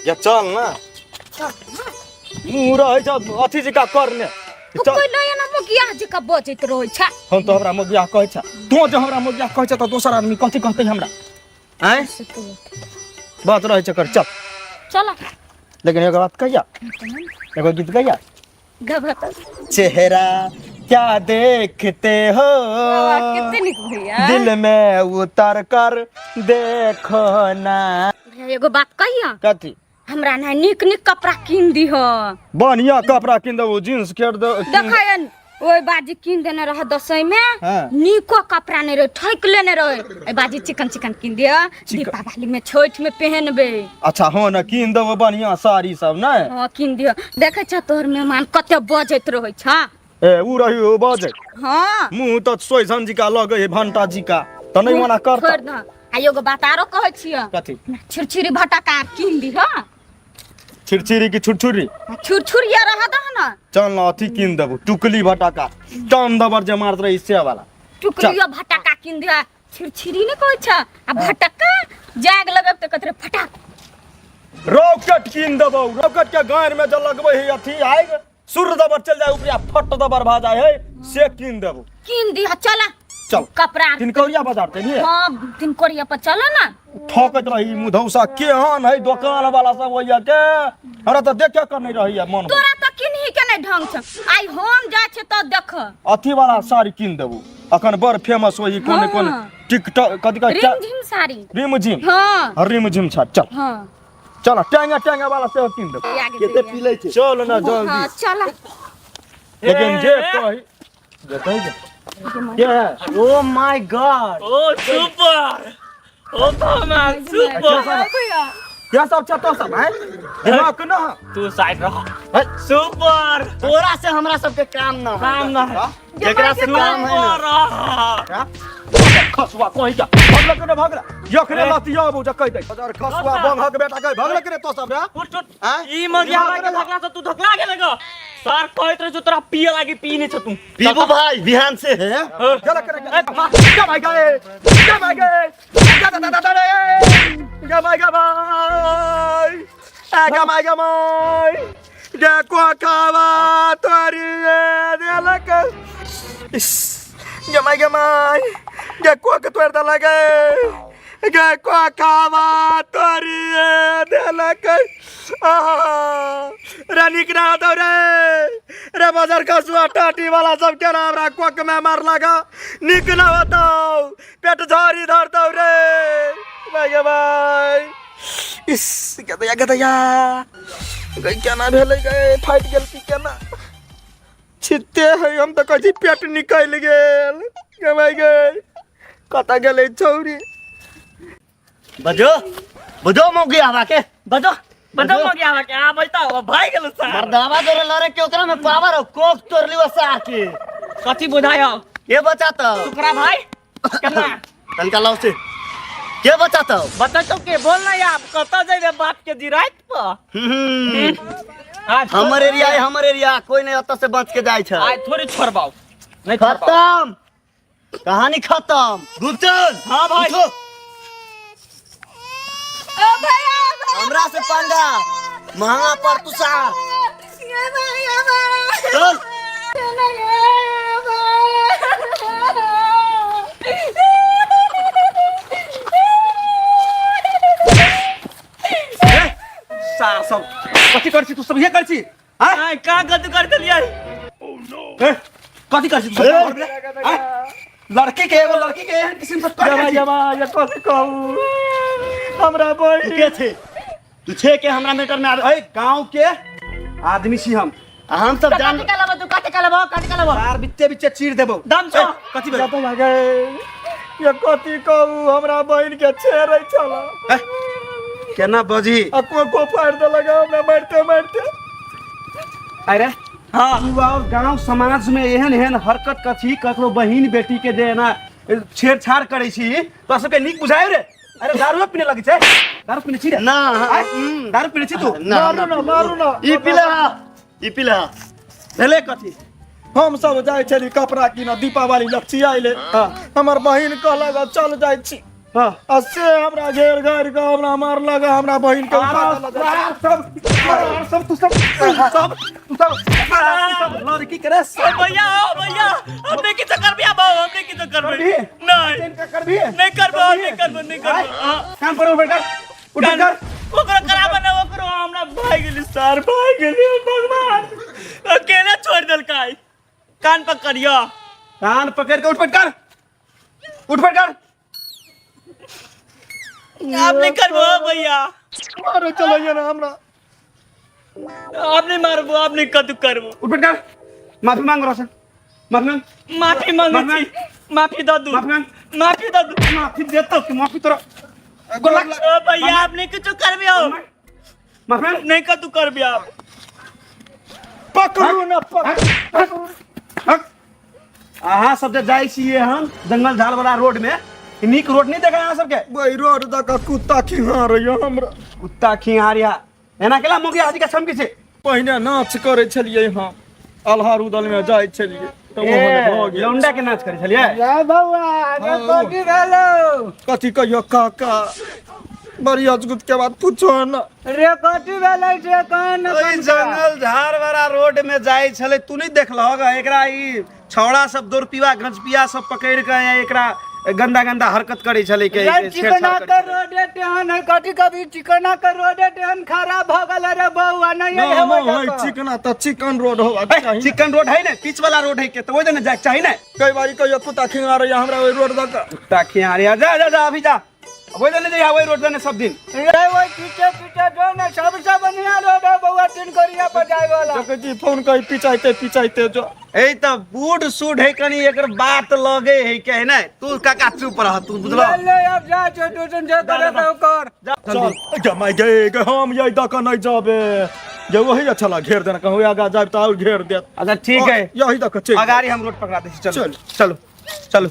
या चल ना मुंह रहे छ अथी जका करने कोई नया ना मोगिया जी का बजैत रहै छ हम तो हमरा मोगिया कहै छ तू जो हमरा मोगिया कहै छ त दोसर आदमी कथी कहतै हमरा हैं बात रहे छ कर चल चल लेकिन एगो बात कहिया एगो गीत गैया गबत चेहरा क्या देखते हो कितने निक भैया दिल में उतर कर देखो ना एगो बात कहिया कथी हमरा ना निक निक कपड़ा किन दी हो बढ़िया कपड़ा किन दो जींस केर दो देखयन ओय बाजी किन देने रह दसई में हाँ। निको कपड़ा ने रहे ठक लेने रहे ए बाजी चिकन चिकन किन दिया दीपावली में छठ में पहनबे अच्छा हो ना किन दो बढ़िया साड़ी सब ना हां किन दियो देखे छ तोहर मेहमान कते बजैत रहै छ ए उ रही हो बजे हां मुंह तो सोई समझी का लगे है भंटा जी का त नहीं मना कर छोड़ ना आ एगो बात आरो कहै छिय कथी छिरछिरी भटका किन दी हां छिरछिरी की छुरछुरी छुरछुरिया रह द ना चल ना अथी किन देबो टुकली भटाका टन दबर जे मारत रही से वाला टुकलिया भटका किन दिया छिरछिरी ने कहै छ आ भटका जाग लगब त कतरे फटाक रॉकेट किन देबो रॉकेट के गायर में जो लगबे है अथी आएग सूर्य दबर चल जाए ऊपर फट दबर भा जाए है से किन देबो किन दिया चला चल कपड़ा तिनकोरिया बाजार ते नहीं हां तिनकोरिया पर चलो ना ठोकत रही मुधौसा केहन है दुकान वाला सब होइया के हमरा त देखे कर नहीं रही है मन तोरा त किन्ही के नहीं ढंग छ आई हम जाय छ त देख अथी वाला साड़ी किन देबो अखन बड़ फेमस होई कोन कोन टिकटॉक कथी का रिमझिम साड़ी रिमझिम हां रिमझिम छा चल हां चल टांगा टांगा वाला से किन देबो केते पी ले चल ना जल्दी हां चल लेकिन जे कही जे कही Yeah. Oh my God! Oh super! Oh Thomas super! क्या सब चतो सब है दिमाग ना तू साइड रह सुपर तोरा से हमरा सबके काम ना काम ना है जेकरा से काम है रह खसुआ कोई क्या भागला के भागला यखने लतिया बु जकै दे हजार खसुआ बंग बेटा के भागला के तो सब रे उठ उठ ई मगिया के धकला से तू धकला गेले ग सर कहत रह जो तोरा पिए लागी पीने छ तू पीबू भाई बिहान से है चला करे क्या भाई गए क्या भाई गए क्या भाई भाई क्या भाई देखो खावा तोरी देलक इस गमाई देखो के तोर द लगे देखो खावा तोरी देलक रानिक ना दो रे बाजार का सुआ टाटी वाला सब के नाम रा कोक में मार लगा निक ना बताओ पेट झारी धर दो रे भाई इस गदया गई क्या ना भेले गए फाइट गेल की केना छिते है हम त कजी पेट निकल गेल गमाई गए कता गेले छौरी बजो बजो मोगी आवा के बजो बजो मगिया के आ बताओ भाई गेल सर मर्दावा जोरे लरे के ओकरा में पावर हो कोक तोरली वसा के कथी बुझायो के बचाता सुकरा भाई केना तनका लाओ से के बचाता बता तो के बोल ना यार कता जाइबे बाप के दी रात पर हमर एरिया कोई नहीं अत से बच के जाय छ आज थोड़ी छोड़बाओ नहीं खत्म कहानी खत्म गुप्तन हां भाई ओ भैया हमरा से पंगा महंगा पर तुसा चल सारा सब कथी करछी तू सब ये करछी हां का गद कर देलिए कथी करछी तू लड़की के एगो लड़की के एहन किस्म से कर जमा ये कथी कहू हमरा बोल के थे तू छे के हमरा मैटर में ए गांव के आदमी छी हम सब जान कथी कलबो यार बिच्चे बिच्चे चीर देबो दम छो कथी भेल तो भागे ये कथी कहू हमरा बहन के छेरै छला केना बजी को फाड़ दे लगा मैं मारते अरे हां तू और गांव समाज में एहन एहन हरकत कथी ककरो बहिन बेटी के दे ना छेड़छाड़ करे छी तो सबके नीक बुझाय रे अरे दारू पीने लगे छे दारू पीने छी रे ना दारू पीने छी तू मारू ना ई पिला भेले कथी हम सब जाय छली कपड़ा किन दीपावली लक्षी आइले हमर बहिन कहलक चल जाय छी हाँ अस्से हमरा घेर घेर के हमरा मार लगा हमरा बहिन के लड़की करे भैया भैया हमने की चक्कर भी आबो हमने की चक्कर में नहीं नहीं करबो नहीं करबो नहीं करबो काम करो बेटा उठ कर ओकरा कराबा ना ओकरो हमरा भाई गेली सर भाई गेली भगवान अकेला छोड़ देल काय कान पकड़ियो कान पकड़ के उठ पट कर आप नहीं करबो भैया मारो चलो ये ना हमरा आप नहीं मारबो आप नहीं कदू करबो उठ पट कर माफी मांग रोशन माफी मांगे माफी दो दू माफी मांग माफी दो दू माफी देता हूँ माफी तोरा ओ भैया आप नहीं कुछ करबे हो माफी मांग नहीं कदू करबे आप पकड़ू ना पकड़ अहाँ सब जे जाइ छियै हम जंगल झाड़ वाला रोड में नीक रोड नहीं देखा अहाँ सबके भाई रोड दका कुत्ता खिहा रहियो हमरा कुत्ता खिहारिया एना केला मोगिया हाजी का छमकी छै पहिने नाच करे छलिए हम अल्हार उदल में जाय छलिए तो मोहन भ गेल लौंडा के नाच करे छलिए कथी कहियो काका बड़ी अजगुत के बात पूछो ना ओइ जंगल झाड़ वाला रोड में जाइ छले तू नहीं देखल होगा एकरा ई छौड़ा सब दुरपिया गंजपिया सब पकड़ के एकरा गंदा गंदा हरकत करे छले के चिकना कर रोडे टेहन है कथी कभी चिकना कर रोडे टेहन खराब हो गल रे बउआ नहीं ना है भाई चिकना त चिकन रोड हो चाहिए चिकन रोड है ना पिच वाला रोड है के तो ओइ देने जाके चाहिए ना कई बारी कहियो कुत्ता खिहा रहियो हमरा ओइ रोड दका कुत्ता खिहारिया जा जा जा अभी जा ओइ देने जाइए ओइ रोड देने सब दिन रे वो पीछे पीछे जो ना सबसे बढ़िया रोड है बउआ तीन करिया पर जाए वाला जके जी फोन कई पिचाइते जो ए त बूढ़ सूढ़ है कनी एकर बात लगे है के है ना तू काका चुप रह तू बुझलो ले ले अब जा जो ट्यूशन जे करे तो कर चल जमाई गे हम यही दका नहीं जाबे जे वही अच्छा घेर देना कहूँ आगा जाब तो और घेर देत अच्छा ठीक है यही दका चल अगारी हम रोड पकड़ा दे चलो चलो चलो